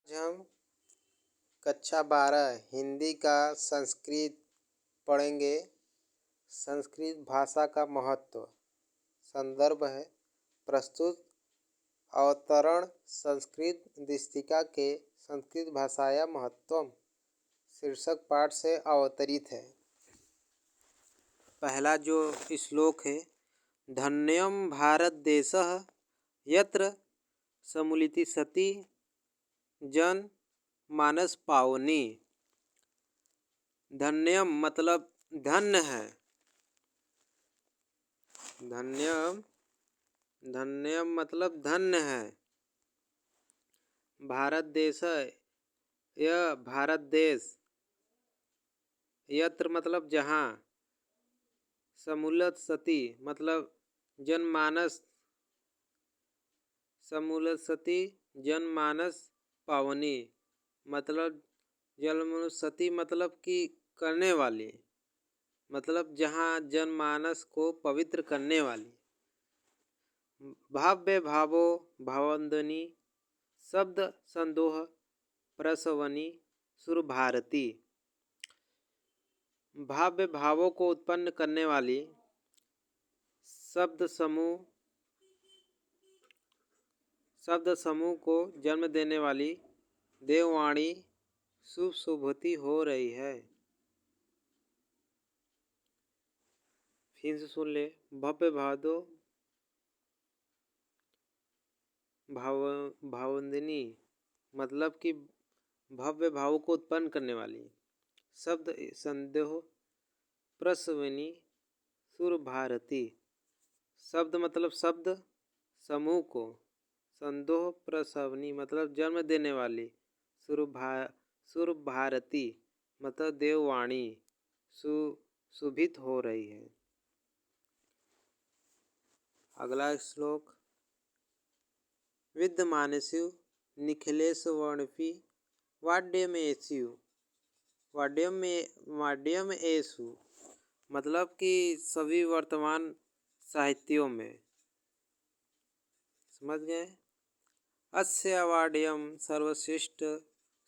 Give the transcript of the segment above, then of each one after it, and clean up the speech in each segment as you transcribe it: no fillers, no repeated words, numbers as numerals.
आज हम कक्षा 12 हिंदी का संस्कृत पढ़ेंगे। संस्कृत भाषा का महत्व। संदर्भ है प्रस्तुत अवतरण संस्कृत दृष्टिका के संस्कृत भाषाया महत्वम शीर्षक पाठ से अवतरित है। पहला जो श्लोक है, धन्यम भारत देशः यत्र समुलिति सति जन मानस पावनी। धन्यम मतलब धन्य है। धन्यम मतलब धन्य है। भारत देश, यह भारत देश। यत्र मतलब जहाँ। समूलत सती मतलब जनमानस। समूलत सती जनमानस पावनी मतलब जलमनुसती मतलब कि करने वाली, मतलब जहाँ जनमानस को पवित्र करने वाली। भाव्य भावो भावंदनी शब्द संदोह प्रसवनी सुर भारती। भाव्य भावों को उत्पन्न करने वाली, शब्द समूह को जन्म देने वाली देववाणी शुभ शुभती हो रही है। फिर से सुन ले। भव्य भावंदिनी मतलब कि भव्य भाव को उत्पन्न करने वाली। शब्द संदेह प्रसवनी सुर भारती। शब्द मतलब शब्द समूह को, संदोह प्रसवनी मतलब जन्म देने वाली, सुर भारती मतलब देववाणी सुभित हो रही है। अगला श्लोक, विद्यमानेषु निखिलेषु वर्णपि वाड्यमेषु मतलब कि सभी वर्तमान साहित्यों में। समझ गए। अस्य वाड्यम सर्वश्रेष्ठ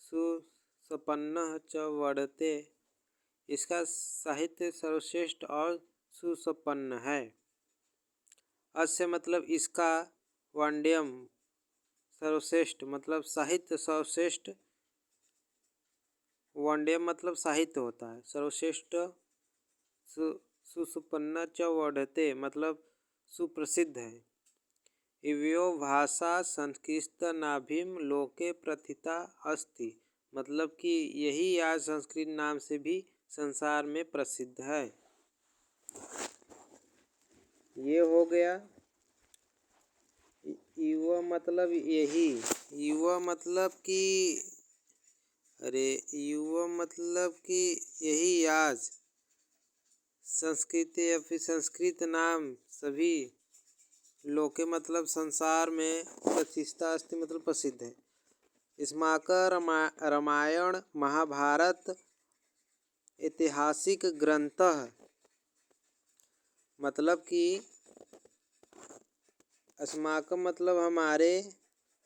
सुसंपन्नः च वर्धते। इसका साहित्य सर्वश्रेष्ठ और सुसंपन्न है। अस्य मतलब इसका, वाड्यम सर्वश्रेष्ठ मतलब साहित्य सर्वश्रेष्ठ। वाड्यम मतलब साहित्य होता है। सर्वश्रेष्ठ सुसंपन्न च वर्धते मतलब सुप्रसिद्ध है। इवयो भाषा संस्कृत नाभिम लोके प्रथिता अस्ति मतलब कि यही आज संस्कृत नाम से भी संसार में प्रसिद्ध है। ये हो गया। युवा मतलब यही, युवा मतलब कि युवा मतलब कि यही आज संस्कृत या फिर संस्कृत नाम सभी लोके मतलब संसार में प्रतिष्ठा अस्ति मतलब प्रसिद्ध है। इसमाका रामायण महाभारत ऐतिहासिक ग्रंथ मतलब कि अस्माकम मतलब हमारे,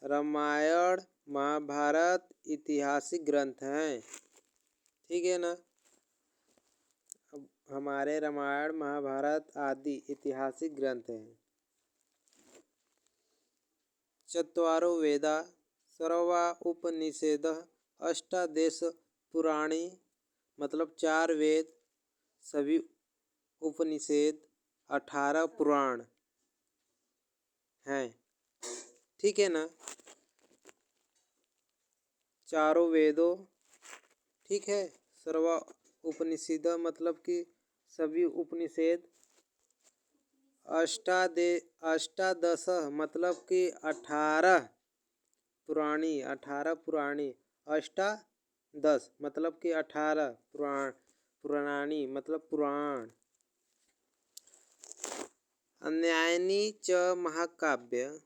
रामायण महाभारत ऐतिहासिक ग्रंथ हैं। ठीक है ना। अब हमारे रामायण महाभारत आदि ऐतिहासिक ग्रंथ हैं। चत्वारो वेदा सर्वा उपनिषदः अष्टादश पुराणी मतलब 4 वेद, सभी उपनिषद, 18 पुराण हैं। ठीक है ना। चारों वेदों, ठीक है। सर्वा उपनिषद मतलब कि सभी उपनिषद। अष्टादश मतलब कि 18 पुराणी, 18 पुराणी। अष्टादश मतलब कि 18 पुराणी मतलब पुराण। अन्यानि च महाकाव्य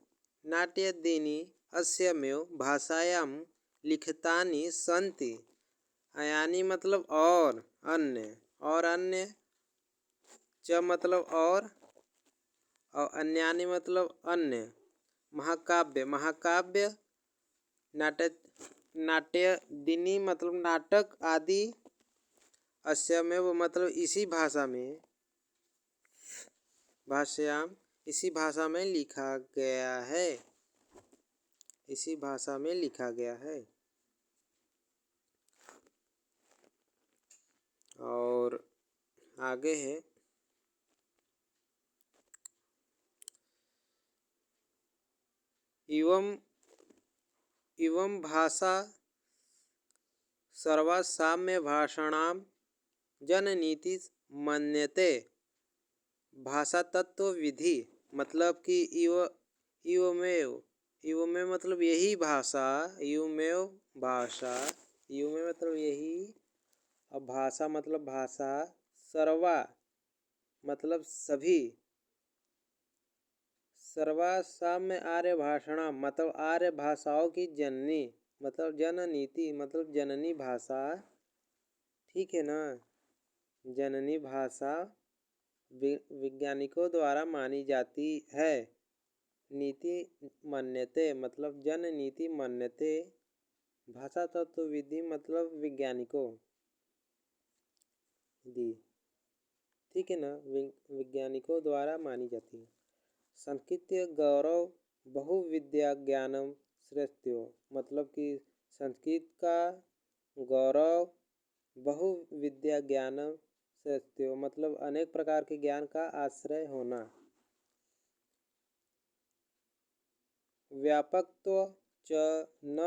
नाट्यादीनि अस्यामेव भाषायां लिखितानि सन्ति। अयानि मतलब और अन्य च मतलब और अन्यानि मतलब अन्य। महाकाव्य नाट्य नाट्यदीनि मतलब नाटक आदि अस्यमेव मतलब इसी भाषा में भाष्याम इसी भाषा में लिखा गया है, इसी भाषा में लिखा गया है। और आगे है एवं भाषा सर्वसाम्य भाषाणाम जननीति मन्यते भाषा तत्व विधि मतलब कि इवमेव मतलब यही भाषा, इवमेव भाषा, इवमेव मतलब यही, अब भाषा मतलब भाषा, सर्वा मतलब सभी, सर्वसाम्य आर्य भाषणा मतलब आर्य भाषाओं की जननी मतलब जननीति मतलब जननी भाषा, ठीक है ना। जननी भाषा वैज्ञानिकों द्वारा मानी जाती है। नीति मान्यते मतलब जन नीति मान्यते, भाषा तत्व विधि मतलब वैज्ञानिकों दी, ठीक है ना, वैज्ञानिकों द्वारा मानी जाती है। संस्कृत गौरव बहुविद्या ज्ञानम श्रेष्ठ्यो मतलब कि संस्कृत का गौरव बहुविद्या ज्ञानम श्रेष्ठ्यो मतलब अनेक प्रकार के ज्ञान का आश्रय होना। व्यापकत्व च न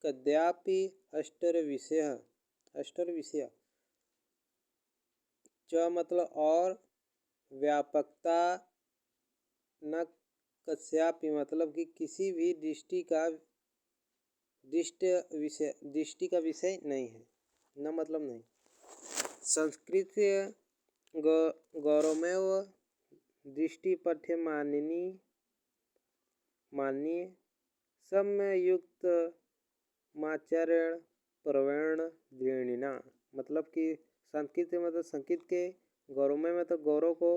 कदापि अष्टरविषय च मतलब और व्यापकता न कस्यापि मतलब कि किसी भी दृष्टि का विषय नहीं है, न मतलब नहीं। संस्कृत गौरवमेव दृष्टि पठ्य माननीय सम्ययुक्त माचार्य प्रवीण दृढ़िना मतलब कि संस्कृत मतलब संस्कृत के गौरव में मतलब गौरव को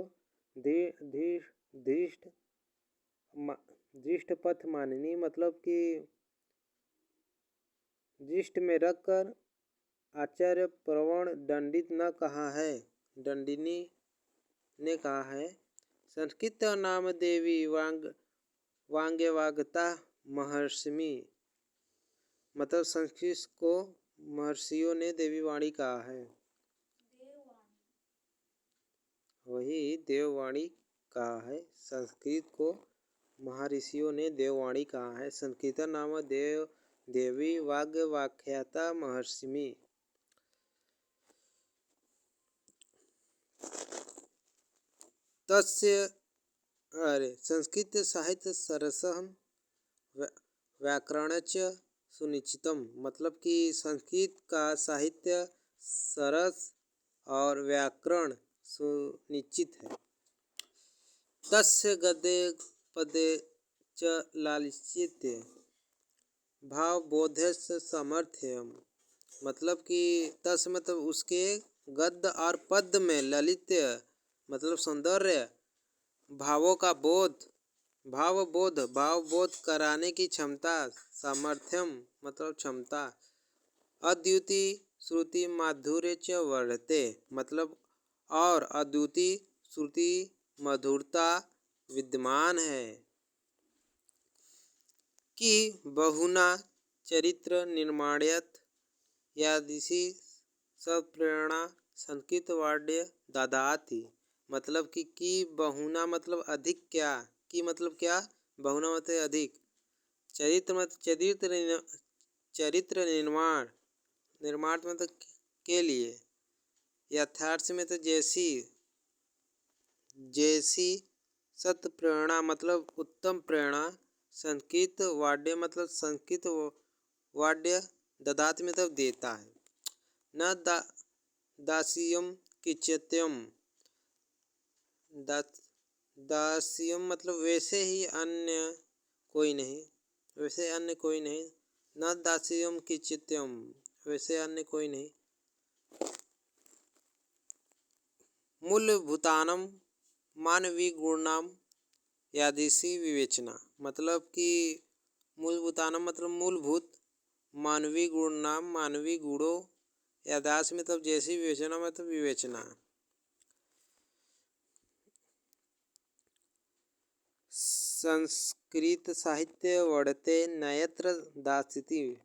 दृष्ट पथ माननी मतलब कि दृष्ट में रखकर आचार्य प्रवण दंडित न कहा है, दंडिनी ने कहा है। संस्कृत नाम देवी वाग्यवागता महर्षिमी मतलब संस्कृत को महर्षियों ने देवी वाणी कहा है, वही देववाणी कहा है। संस्कृत को महर्षियों ने देववाणी कहा है। संस्कृत नाम देवी वाग्यवाख्याता महर्षिमी। तस्य संस्कृत साहित्य सरसम व्याकरण च सुनिश्चितम मतलब कि संस्कृत का साहित्य सरस और व्याकरण सुनिश्चित है। तस्य गद्य पदे च लालित्य भावबोधस्य सामर्थ्यम मतलब कि तस मतलब उसके गद्य और पद में ललित्य मतलब सौंदर्य, भावों का भावबोध कराने की क्षमता, सामर्थ्यम मतलब क्षमता, अद्वितीय श्रुति माधुर्य च वर्धते मतलब और अद्वितीय श्रुति मधुरता विद्यमान है। कि बहुना चरित्र निर्माणयत यादिशी सब प्रेरणा संस्कृत वाड्य ददाति मतलब कि बहुना मतलब अधिक क्या, कि मतलब क्या, बहुना मतलब अधिक, चरित्र निर्माण मतलब के लिए, यथार्थ में तो जैसी सत्य प्रेरणा मतलब उत्तम प्रेरणा, संस्कृत वाड्य मतलब संस्कृत वाड्य ददात मतलब देता है। न दास्यम किच्यत्यम दास्यम मतलब वैसे ही अन्य कोई नहीं, वैसे अन्य कोई नहीं। न दास्यम किच्यत्यम वैसे अन्य कोई नहीं। मूलभूतानम मानवीय गुणाम यादिशी विवेचना मतलब कि मूलभूतानम मतलब मूलभूत मानवीय गुण नाम मानवीय गुणों यादाश्त में मतलब जैसी विवेचना मतलब विवेचना। संस्कृत साहित्य वर्णते नयत्र दास्यति।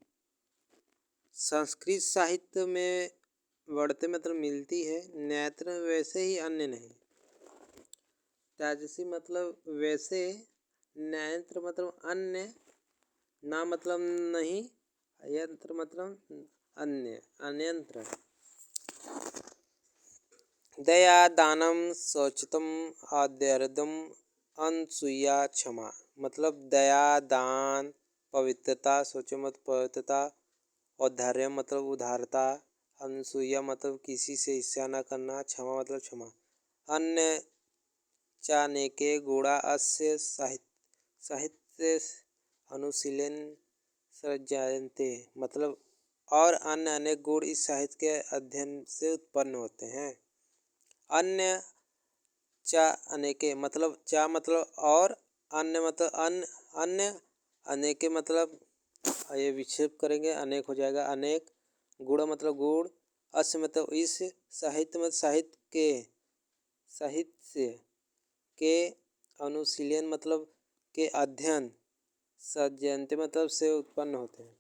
संस्कृत साहित्य में वर्णते मतलब मिलती है, नयत्र वैसे ही अन्य नहीं। ताजसी मतलब वैसे, नयत्र मतलब अन्य, ना मतलब नहीं, यंत्र मतलब अन्य, अन्यंत्र। दया दानम शौचतम आद्यर्दम अनसूया क्षमा मतलब दया दान पवित्रता, शौचमत पवित्रता, औदार्य मतलब उदारता, अनसूया मतलब किसी से ईर्ष्या न करना, क्षमा मतलब क्षमा। अन्य चाने के गुणा अस्य साहित्य अनुशीलन सृजायन्ते मतलब और अन्य अनेक गुण इस साहित्य के अध्ययन से उत्पन्न होते हैं। अन्य चा अनेके मतलब चा मतलब और, अन्य मतलब अन्य, अनेके मतलब ये विक्षेप करेंगे अनेक हो जाएगा अनेक, गुण मतलब गुण, अस्य मतलब इस, साहित्य मतलब साहित्य के अनुशीलन मतलब के अध्ययन, सृजन्ते मतलब से उत्पन्न होते हैं।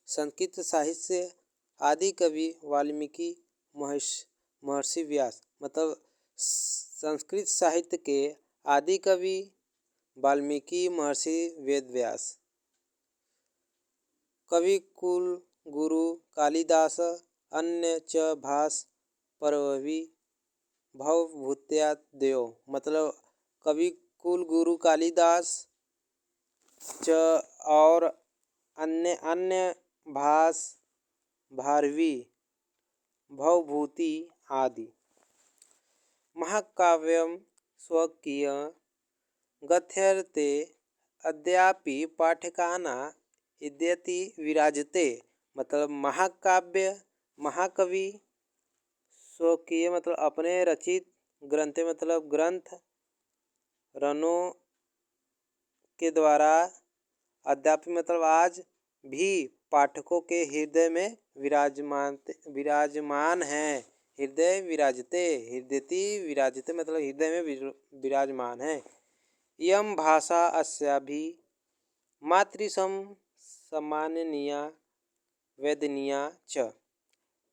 संस्कृत साहित्य आदि कवि वाल्मीकि महर्षि व्यास मतलब संस्कृत साहित्य के आदि कवि वाल्मीकि महर्षि वेद व्यास। कवि कुल गुरु कालिदास अन्य च भास परवि भवभूत्यादयो मतलब कवि कुल गुरु कालिदास च और अन्य भास भारवी भवभूति आदि। महाकाव्यम स्वकीय गद्यर्थे अद्यापि पाठकाना यद्यति विराजते मतलब महाकाव्य महाकवि, स्वकीय मतलब अपने रचित, ग्रंथे मतलब ग्रंथ, रनों के द्वारा, अद्यापि मतलब आज भी पाठकों के हृदय में विराजमान है। हृदय विराजते, हृदयति विराजते मतलब हृदय में विराजमान है। यम भाषा अस्याभि मातृसम सम्माननीया वेदनीया च।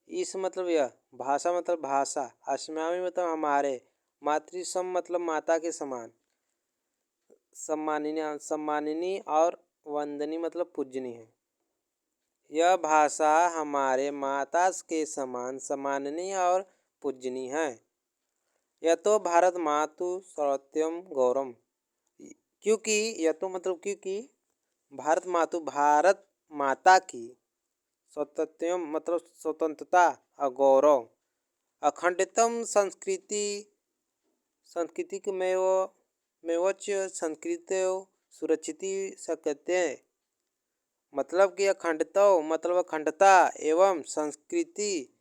इस मतलब यह भाषा मतलब भाषा, अस्माभि मतलब हमारे, मातृसम मतलब माता के समान, सम्माननीय और वंदनीय मतलब पूजनीय है। यह भाषा हमारे माता के समान सम्माननीय और पूजनीय है। यह तो भारत मातु सर्वोत्तम गौरव क्योंकि यह तो मतलब क्योंकि भारत माता की स्वतंत्रम मतलब स्वतंत्रता और गौरव, अखंडतम सांस्कृतिक मेवच संस्कृत सुरक्षिति शक्यते मतलब कि अखंडता मतलब अखंडता एवं संस्कृति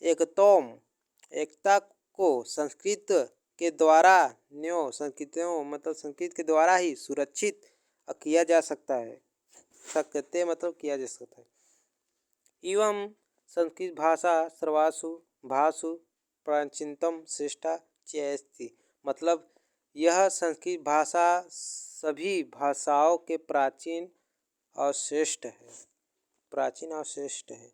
एकता को संस्कृत के द्वारा मतलब संस्कृत के द्वारा ही सुरक्षित किया जा सकता है। शक्यते मतलब किया जा सकता है। एवं संस्कृत भाषा सर्वासु भाषु प्राचीनतम श्रेष्ठा चेस्ति मतलब यह संस्कृत भाषा सभी भाषाओं के प्राचीन और श्रेष्ठ है, प्राचीन और श्रेष्ठ है।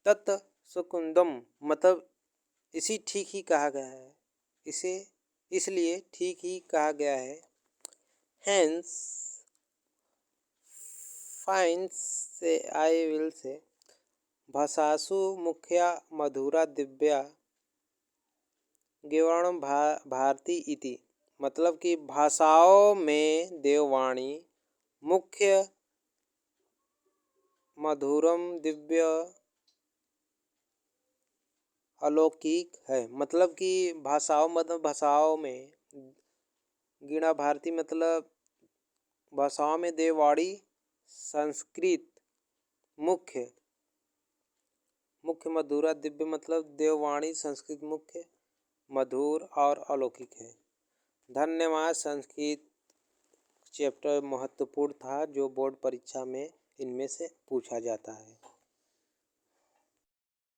तत् सुकुंदम मतलब इसी ठीक ही कहा गया है, इसे इसलिए ठीक ही कहा गया है। हेंस फाइंस से आई विल से भाषासु मुख्या मधुरा दिव्या गेवाणम भारती इति मतलब कि भाषाओं में देववाणी मुख्य मधुरम दिव्य अलौकिक है मतलब कि भाषाओं में गीणा भारती मतलब भाषाओं में देववाणी संस्कृत मुख्य मधुरा दिव्य मतलब देववाणी संस्कृत मुख्य मधुर और अलौकिक है। धन्यवाद। संस्कृत चैप्टर महत्वपूर्ण था जो बोर्ड परीक्षा में इनमें से पूछा जाता है।